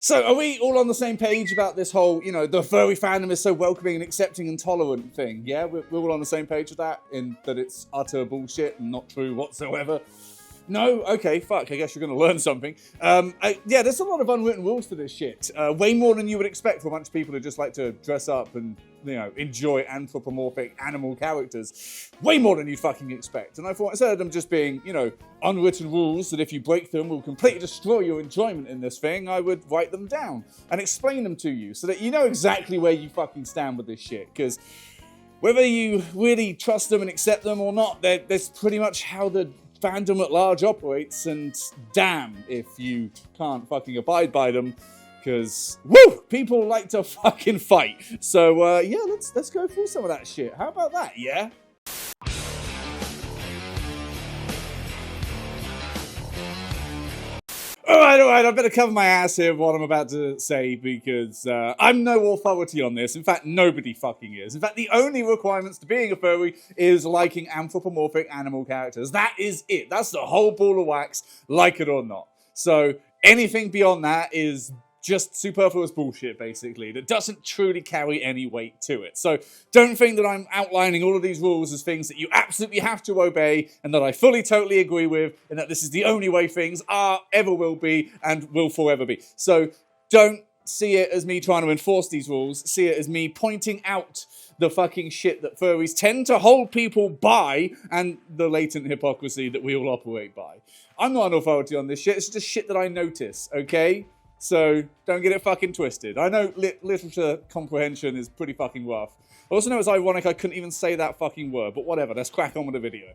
So are we all on the same page about this whole, the furry fandom is so welcoming and accepting and tolerant thing? Yeah, we're all on the same page with that, in that it's utter bullshit and not true whatsoever. No? Okay, fuck, I guess you're going to learn something. Yeah, there's a lot of unwritten rules for this shit. Way more than you would expect for a bunch of people who just like to dress up and, enjoy anthropomorphic animal characters. Way more than you'd fucking expect. And I thought, instead of them just being, unwritten rules that if you break them will completely destroy your enjoyment in this thing, I would write them down and explain them to you so that you know exactly where you fucking stand with this shit. Because whether you really trust them and accept them or not, that's pretty much how the fandom at large operates, and damn if you can't fucking abide by them, because woo, people like to fucking fight. So yeah, let's go through some of that shit. How about that? Yeah. Alright, I better cover my ass here with what I'm about to say, because I'm no authority on this. In fact, nobody fucking is. In fact, the only requirements to being a furry is liking anthropomorphic animal characters. That is it. That's the whole ball of wax, like it or not. So anything beyond that is just superfluous bullshit, basically, that doesn't truly carry any weight to it. So don't think that I'm outlining all of these rules as things that you absolutely have to obey and that I fully, totally agree with, and that this is the only way things are, ever will be, and will forever be. So don't see it as me trying to enforce these rules. See it as me pointing out the fucking shit that furries tend to hold people by, and the latent hypocrisy that we all operate by. I'm not an authority on this shit. It's just shit that I notice, okay? So don't get it fucking twisted. I know literature comprehension is pretty fucking rough. I also know it's ironic I couldn't even say that fucking word, but whatever, let's crack on with the video.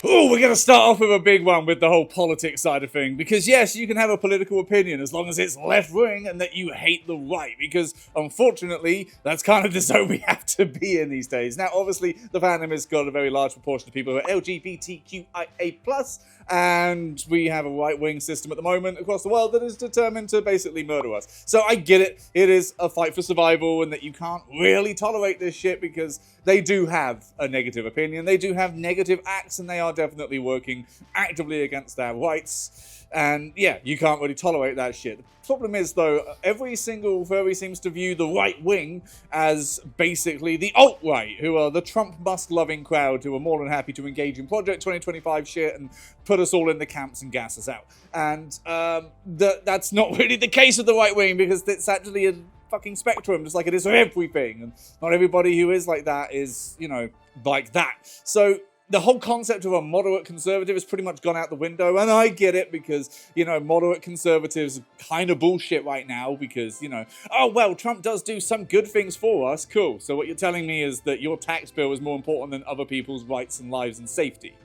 Oh, we're going to start off with a big one with the whole politics side of thing, because yes, you can have a political opinion as long as it's left-wing and that you hate the right, because unfortunately, that's kind of the zone we have to be in these days. Now, obviously, the fandom has got a very large proportion of people who are LGBTQIA+, and we have a right-wing system at the moment across the world that is determined to basically murder us. So I get it. It is a fight for survival, and that you can't really tolerate this shit because they do have a negative opinion. They do have negative acts, and they are definitely working actively against our rights. And yeah, you can't really tolerate that shit. The problem is, though, every single furry seems to view the right wing as basically the alt-right, who are the Trump Musk-loving crowd who are more than happy to engage in Project 2025 shit and put us all in the camps and gas us out. And that's not really the case with the right wing, because it's actually a fucking spectrum, just like it is for everything. And not everybody who is like that is, like that. So the whole concept of a moderate conservative has pretty much gone out the window, and I get it because, moderate conservatives are kind of bullshit right now because, oh, well, Trump does do some good things for us, cool. So what you're telling me is that your tax bill is more important than other people's rights and lives and safety.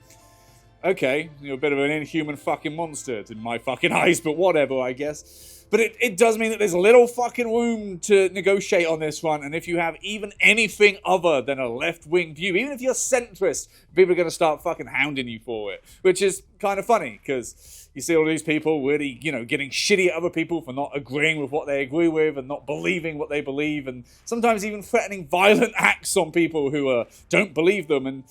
Okay, you're a bit of an inhuman fucking monster in my fucking eyes, but whatever, I guess. But it does mean that there's little fucking room to negotiate on this one, and if you have even anything other than a left-wing view, even if you're centrist, people are going to start fucking hounding you for it, which is kind of funny, because you see all these people really, getting shitty at other people for not agreeing with what they agree with and not believing what they believe, and sometimes even threatening violent acts on people who don't believe them, and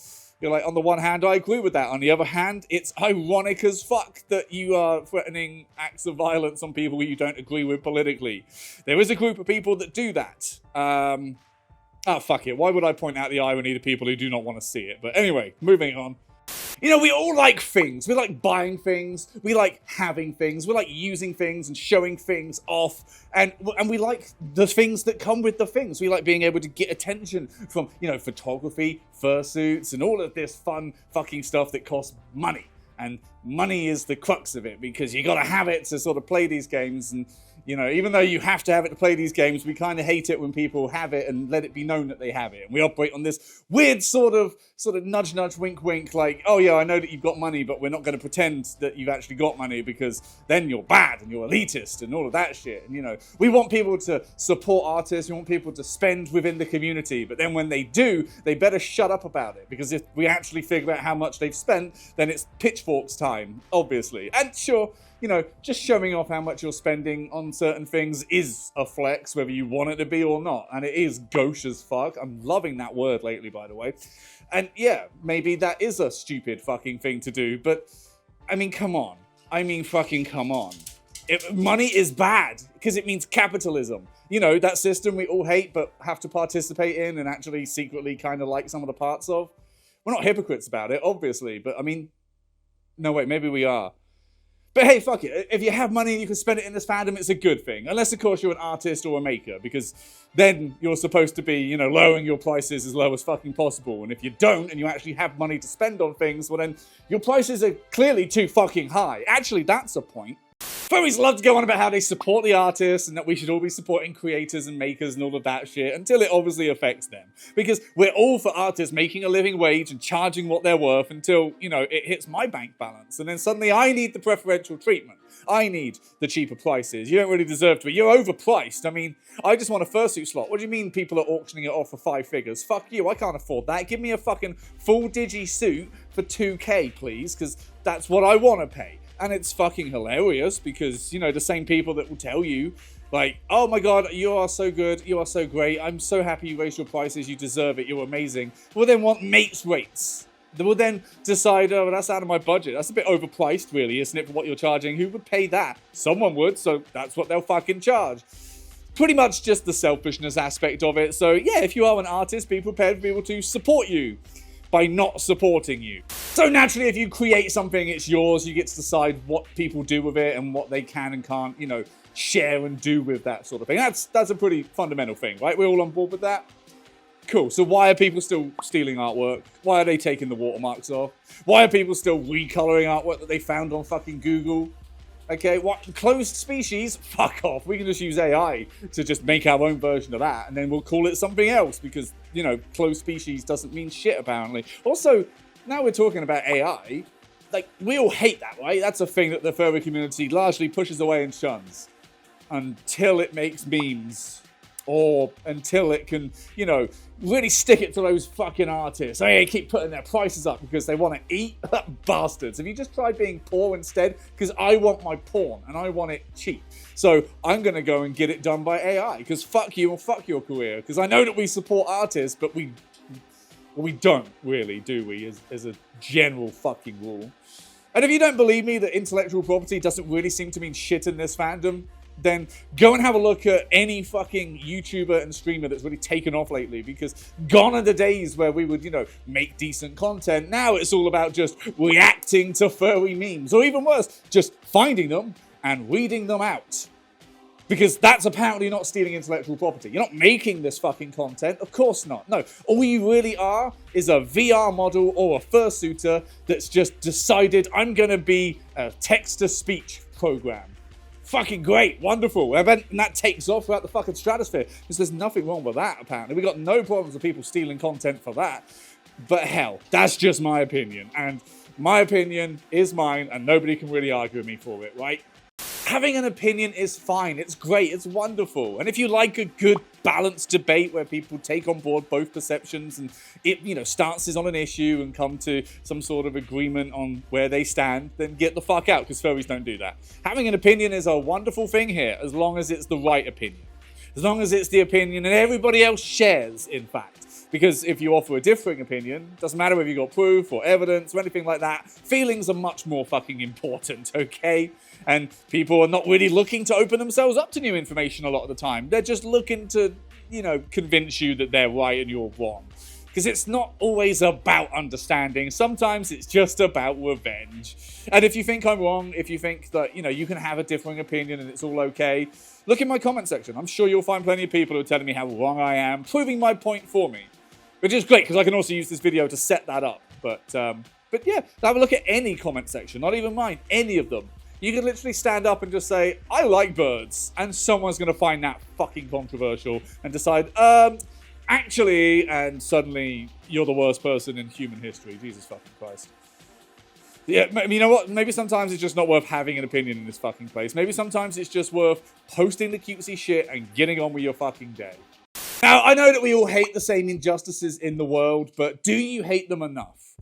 you're like, on the one hand, I agree with that. On the other hand, it's ironic as fuck that you are threatening acts of violence on people who you don't agree with politically. There is a group of people that do that. Fuck it. Why would I point out the irony to people who do not want to see it? But anyway, moving on. We all like things. We like buying things. We like having things. We like using things and showing things off. And we like the things that come with the things. We like being able to get attention from, photography, fursuits, and all of this fun fucking stuff that costs money. And money is the crux of it, because you gotta have it to sort of play these games. And even though you have to have it to play these games, we kind of hate it when people have it and let it be known that they have it. And we operate on this weird sort of nudge, nudge, wink, wink, like, oh yeah, I know that you've got money, but we're not going to pretend that you've actually got money, because then you're bad and you're elitist and all of that shit. And we want people to support artists, we want people to spend within the community, but then when they do, they better shut up about it, because if we actually figure out how much they've spent, then it's pitchforks time, obviously. And sure, just showing off how much you're spending on certain things is a flex, whether you want it to be or not. And it is gauche as fuck. I'm loving that word lately, by the way. And yeah, maybe that is a stupid fucking thing to do, but I mean, come on. Fucking come on. Money is bad because it means capitalism. You know, that system we all hate but have to participate in and actually secretly kind of like some of the parts of. We're not hypocrites about it, obviously, but I mean, no, wait, maybe we are. But hey, fuck it. If you have money and you can spend it in this fandom, it's a good thing. Unless, of course, you're an artist or a maker, because then you're supposed to be, you know, lowering your prices as low as fucking possible. And if you don't, and you actually have money to spend on things, well then, your prices are clearly too fucking high. Actually, that's a point. Furries love to go on about how they support the artists and that we should all be supporting creators and makers and all of that shit until it obviously affects them. Because we're all for artists making a living wage and charging what they're worth until, you know, it hits my bank balance. And then suddenly I need the preferential treatment. I need the cheaper prices. You don't really deserve to be. You're overpriced. I mean, I just want a fursuit slot. What do you mean people are auctioning it off for 5 figures? Fuck you, I can't afford that. Give me a fucking full digi suit for 2K, please, because that's what I want to pay. And it's fucking hilarious because, you know, the same people that will tell you, like, oh my god, you are so good, you are so great, I'm so happy you raised your prices, you deserve it, you're amazing, will then want mates rates. They will then decide, oh, that's out of my budget. That's a bit overpriced, really, isn't it, for what you're charging? Who would pay that? Someone would, so that's what they'll fucking charge. Pretty much just the selfishness aspect of it. So, yeah, if you are an artist, be prepared for people to support you by not supporting you. So naturally, if you create something, it's yours. You get to decide what people do with it and what they can and can't, you know, share and do with that sort of thing. That's a pretty fundamental thing, right? We're all on board with that? Cool. So why are people still stealing artwork? Why are they taking the watermarks off? Why are people still recoloring artwork that they found on fucking Google? Okay, what? Closed species? Fuck off. We can just use AI to just make our own version of that, and then we'll call it something else because, you know, closed species doesn't mean shit, apparently. Also, now we're talking about AI, like, we all hate that, right? That's a thing that the furry community largely pushes away and shuns until it makes memes. Or until it can, you know, really stick it to those fucking artists. They keep putting their prices up because they want to eat. Bastards. Have you just tried being poor instead? Because I want my porn and I want it cheap. So I'm going to go and get it done by AI. Because fuck you and fuck your career. Because I know that we support artists, but we don't really, do we? As a general fucking rule. And if you don't believe me that intellectual property doesn't really seem to mean shit in this fandom, then go and have a look at any fucking YouTuber and streamer that's really taken off lately, because gone are the days where we would, you know, make decent content. Now it's all about just reacting to furry memes, or even worse, just finding them and reading them out. Because that's apparently not stealing intellectual property. You're not making this fucking content. Of course not. No. All you really are is a VR model or a fursuiter that's just decided, I'm going to be a text-to-speech program. Fucking great, wonderful. And that takes off throughout the fucking stratosphere. Because there's nothing wrong with that, apparently. We got no problems with people stealing content for that. But hell, that's just my opinion. And my opinion is mine, and nobody can really argue with me for it, right? Having an opinion is fine. It's great. It's wonderful. And if you like a good, balanced debate where people take on board both perceptions and, stances on an issue and come to some sort of agreement on where they stand, then get the fuck out, because furries don't do that. Having an opinion is a wonderful thing here, as long as it's the right opinion. As long as it's the opinion that everybody else shares, in fact. Because if you offer a differing opinion, doesn't matter whether you've got proof or evidence or anything like that, feelings are much more fucking important, okay? And people are not really looking to open themselves up to new information a lot of the time. They're just looking to, convince you that they're right and you're wrong. Because it's not always about understanding. Sometimes it's just about revenge. And if you think I'm wrong, if you think that, you can have a differing opinion and it's all okay, look in my comment section. I'm sure you'll find plenty of people who are telling me how wrong I am, proving my point for me. Which is great, because I can also use this video to set that up. But yeah, have a look at any comment section, not even mine, any of them. You can literally stand up and just say, I like birds. And someone's going to find that fucking controversial and decide, actually, and suddenly you're the worst person in human history. Jesus fucking Christ. Yeah, you know what? Maybe sometimes it's just not worth having an opinion in this fucking place. Maybe sometimes it's just worth posting the cutesy shit and getting on with your fucking day. Now, I know that we all hate the same injustices in the world, but do you hate them enough?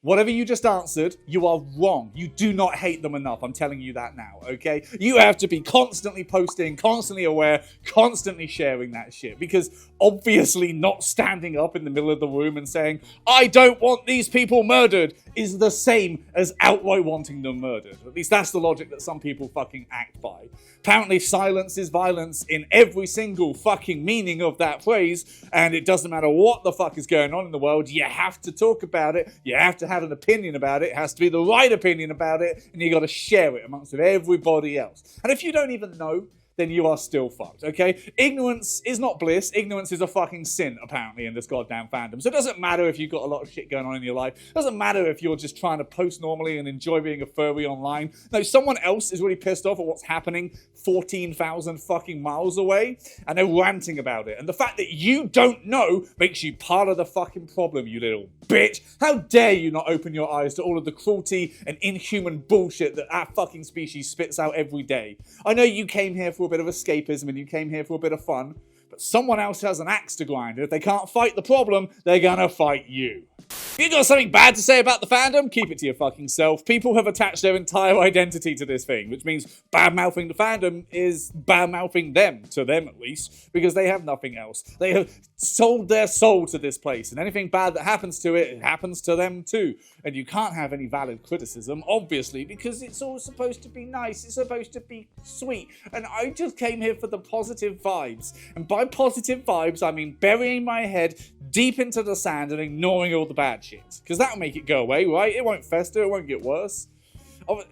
Whatever you just answered, you are wrong. You do not hate them enough. I'm telling you that now, okay? You have to be constantly posting, constantly aware, constantly sharing that shit. Because obviously not standing up in the middle of the room and saying, I don't want these people murdered, is the same as outright wanting them murdered. At least that's the logic that some people fucking act by. Apparently silence is violence in every single fucking meaning of that phrase, and it doesn't matter what the fuck is going on in the world, you have to talk about it, you have to have an opinion about it, it has to be the right opinion about it, and you got to share it amongst everybody else. And if you don't even know, then you are still fucked, okay? Ignorance is not bliss. Ignorance is a fucking sin, apparently, in this goddamn fandom. So it doesn't matter if you've got a lot of shit going on in your life. It doesn't matter if you're just trying to post normally and enjoy being a furry online. No, someone else is really pissed off at what's happening 14,000 fucking miles away, and they're ranting about it. And the fact that you don't know makes you part of the fucking problem, you little bitch. How dare you not open your eyes to all of the cruelty and inhuman bullshit that our fucking species spits out every day. I know you came here for a bit of escapism and you came here for a bit of fun, but someone else has an axe to grind, and if they can't fight the problem, they're gonna fight you. If you got something bad to say about the fandom, keep it to your fucking self. People have attached their entire identity to this thing, which means bad-mouthing the fandom is bad-mouthing them, to them at least, because they have nothing else. They have sold their soul to this place, and anything bad that happens to it, it happens to them too. And you can't have any valid criticism, obviously, because it's all supposed to be nice, it's supposed to be sweet, and I just came here for the positive vibes. And by positive vibes, I mean burying my head deep into the sand and ignoring all the bad shit. Because that'll make it go away, right? It won't fester, it won't get worse.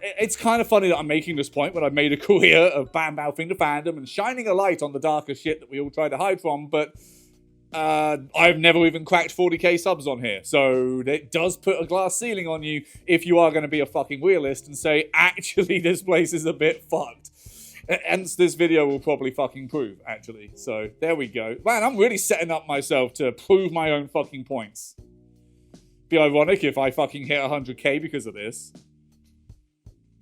It's kind of funny that I'm making this point when I've made a career of bad-mouthing the fandom and shining a light on the darker shit that we all try to hide from, but I've never even cracked 40k subs on here, so it does put a glass ceiling on you if you are going to be a fucking realist and say, actually, this place is a bit fucked. Hence, this video will probably fucking prove, actually. So, there we go. Man, I'm really setting up myself to prove my own fucking points. Be ironic if I fucking hit 100k because of this.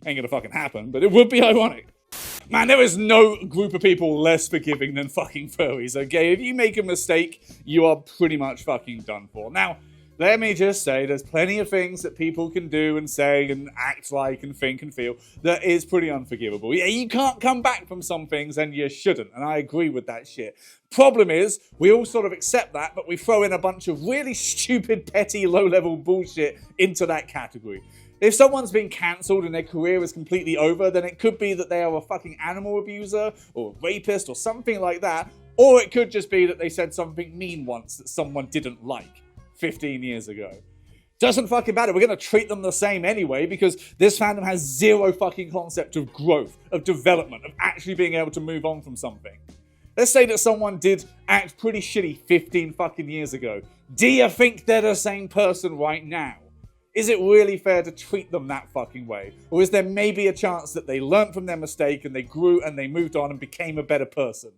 Ain't gonna fucking happen, but it would be ironic. Man, there is no group of people less forgiving than fucking furries, okay? If you make a mistake, you are pretty much fucking done for. Now, let me just say, there's plenty of things that people can do and say and act like and think and feel that is pretty unforgivable. Yeah, you can't come back from some things, and you shouldn't, and I agree with that shit. Problem is, we all sort of accept that, but we throw in a bunch of really stupid, petty, low-level bullshit into that category. If someone's been cancelled and their career is completely over, then it could be that they are a fucking animal abuser or a rapist or something like that, or it could just be that they said something mean once that someone didn't like 15 years ago. Doesn't fucking matter. We're going to treat them the same anyway, because this fandom has zero fucking concept of growth, of development, of actually being able to move on from something. Let's say that someone did act pretty shitty 15 fucking years ago. Do you think they're the same person right now? Is it really fair to treat them that fucking way? Or is there maybe a chance that they learned from their mistake and they grew and they moved on and became a better person?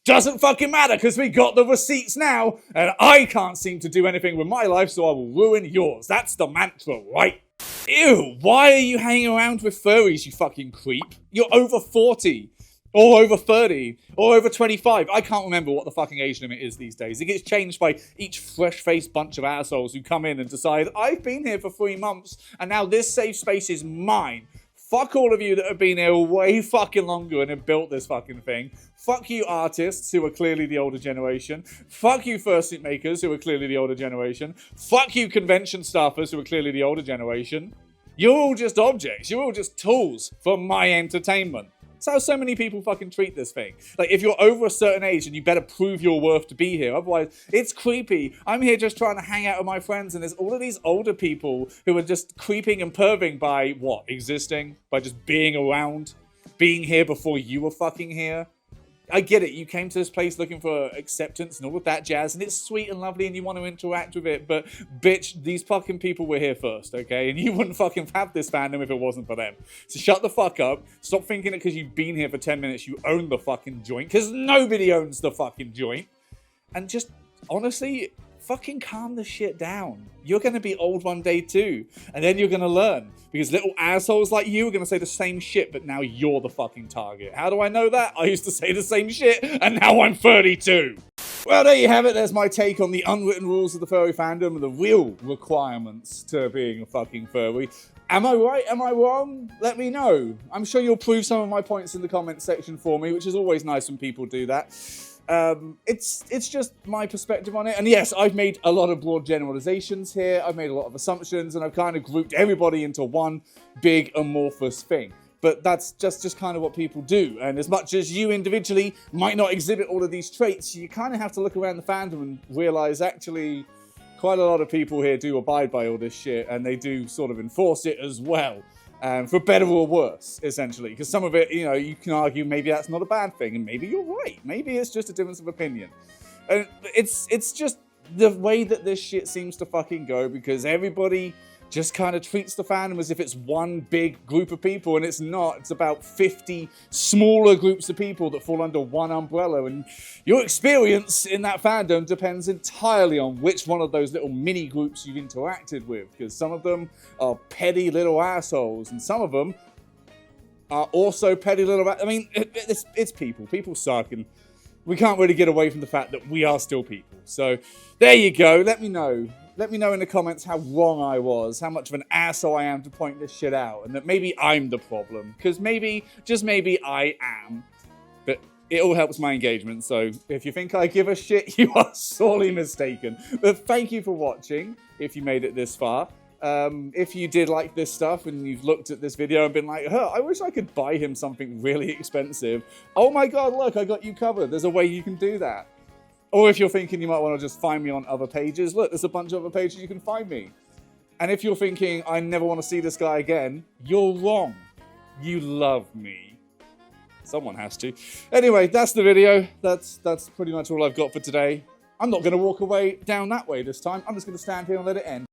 Doesn't fucking matter, because we got the receipts now, and I can't seem to do anything with my life, so I will ruin yours. That's the mantra, right? Ew, why are you hanging around with furries, you fucking creep? You're over 40. Or over 30, or over 25. I can't remember what the fucking age limit is these days. It gets changed by each fresh-faced bunch of assholes who come in and decide, I've been here for 3 months, and now this safe space is mine. Fuck all of you that have been here way fucking longer and have built this fucking thing. Fuck you artists, who are clearly the older generation. Fuck you fursuit makers, who are clearly the older generation. Fuck you convention staffers, who are clearly the older generation. You're all just objects. You're all just tools for my entertainment. That's how so many people fucking treat this thing. Like, if you're over a certain age, then you better prove your worth to be here. Otherwise, it's creepy. I'm here just trying to hang out with my friends, and there's all of these older people who are just creeping and perving by, what, existing? By just being around? Being here before you were fucking here? I get it, you came to this place looking for acceptance and all of that jazz, and it's sweet and lovely and you want to interact with it, but bitch, these fucking people were here first, okay? And you wouldn't fucking have this fandom if it wasn't for them. So shut the fuck up, stop thinking that because you've been here for 10 minutes you own the fucking joint, because nobody owns the fucking joint. And just, honestly, fucking calm the shit down. You're going to be old one day too, and then you're going to learn, because little assholes like you are going to say the same shit, but now you're the fucking target. How do I know that? I used to say the same shit, and now I'm 32. Well, there you have it. There's my take on the unwritten rules of the furry fandom and the real requirements to being a fucking furry. Am I right? Am I wrong? Let me know. I'm sure you'll prove some of my points in the comments section for me, which is always nice when people do that. It's just my perspective on it. And yes, I've made a lot of broad generalizations here. I've made a lot of assumptions, and I've kind of grouped everybody into one big amorphous thing. But that's just kind of what people do. And as much as you individually might not exhibit all of these traits, you kind of have to look around the fandom and realize actually quite a lot of people here do abide by all this shit, and they do sort of enforce it as well. For better or worse, essentially. Because some of it, you know, you can argue maybe that's not a bad thing, and maybe you're right. Maybe it's just a difference of opinion. And it's just the way that this shit seems to fucking go, because everybody just kind of treats the fandom as if it's one big group of people, and it's not. It's about 50 smaller groups of people that fall under one umbrella, and your experience in that fandom depends entirely on which one of those little mini groups you've interacted with, because some of them are petty little assholes, and some of them are also petty little... I mean, it's people. People suck, and we can't really get away from the fact that we are still people. So, there you go. Let me know. Let me know in the comments how wrong I was, how much of an asshole I am to point this shit out, and that maybe I'm the problem. Because maybe, just maybe, I am. But it all helps my engagement, so if you think I give a shit, you are sorely mistaken. But thank you for watching, if you made it this far. If you did like this stuff and you've looked at this video and been like, I wish I could buy him something really expensive. Oh my god, look, I got you covered. There's a way you can do that. Or if you're thinking you might want to just find me on other pages, look, there's a bunch of other pages you can find me. And if you're thinking, I never want to see this guy again, you're wrong. You love me. Someone has to. Anyway, that's the video. That's pretty much all I've got for today. I'm not going to walk away down that way this time. I'm just going to stand here and let it end.